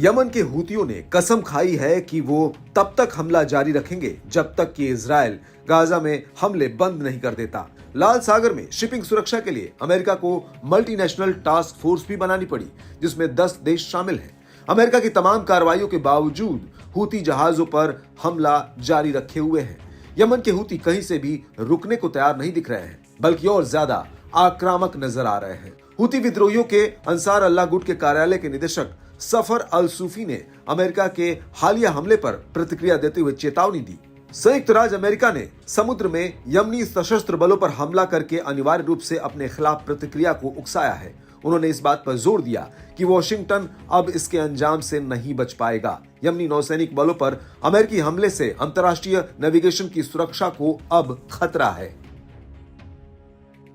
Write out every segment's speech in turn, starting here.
Yemen के हूतियों ने कसम खाई है कि वो तब तक हमला जारी रखेंगे जब तक कि इजराइल गाजा में हमले बंद नहीं कर देता। लाल सागर में शिपिंग सुरक्षा के लिए अमेरिका को मल्टीनेशनल टास्क फोर्स भी बनानी पड़ी, जिसमें 10 देश शामिल हैं। अमेरिका की तमाम कार्रवाइयों के बावजूद हूती जहाजों पर हमला जारी रखे हुए हैं। यमन के हूती कहीं से भी रुकने को तैयार नहीं दिख रहे हैं, बल्कि और ज्यादा आक्रामक नजर आ रहे हैं। हूती विद्रोहियों के अंसार अल्लाह गुट के कार्यालय के निदेशक सफर अल सूफी ने अमेरिका के हालिया हमले पर प्रतिक्रिया देते हुए चेतावनी दी। संयुक्त राज्य अमेरिका ने समुद्र में यमनी सशस्त्र बलों पर हमला करके अनिवार्य रूप से अपने खिलाफ प्रतिक्रिया को उकसाया है। उन्होंने इस बात पर जोर दिया कि वॉशिंगटन अब इसके अंजाम से नहीं बच पाएगा। यमनी नौसैनिक बलों पर अमेरिकी हमले से अंतर्राष्ट्रीय नेविगेशन की सुरक्षा को अब खतरा है।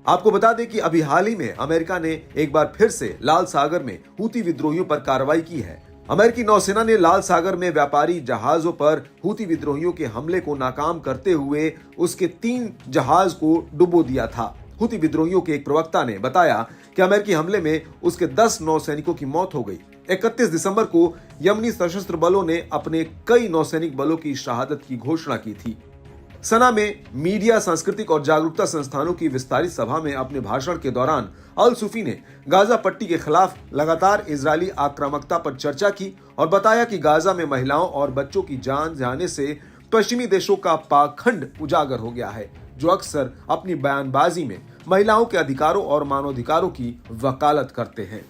आपको बता दें कि अभी हाल ही में अमेरिका ने एक बार फिर से लाल सागर में हूती विद्रोहियों पर कार्रवाई की है। अमेरिकी नौसेना ने लाल सागर में व्यापारी जहाजों पर हूती विद्रोहियों के हमले को नाकाम करते हुए उसके 3 जहाज को डुबो दिया था। हूती विद्रोहियों के एक प्रवक्ता ने बताया कि अमेरिकी हमले में उसके 10 नौसैनिकों की मौत हो गई। 31 दिसंबर को यमनी सशस्त्र बलों ने अपने कई नौसैनिक बलों की शहादत की घोषणा की थी। सना में मीडिया, सांस्कृतिक और जागरूकता संस्थानों की विस्तारित सभा में अपने भाषण के दौरान अल सूफी ने गाजा पट्टी के खिलाफ लगातार इजरायली आक्रामकता पर चर्चा की और बताया कि गाजा में महिलाओं और बच्चों की जान जाने से पश्चिमी देशों का पाखंड उजागर हो गया है, जो अक्सर अपनी बयानबाजी में महिलाओं के अधिकारों और मानवाधिकारों की वकालत करते हैं।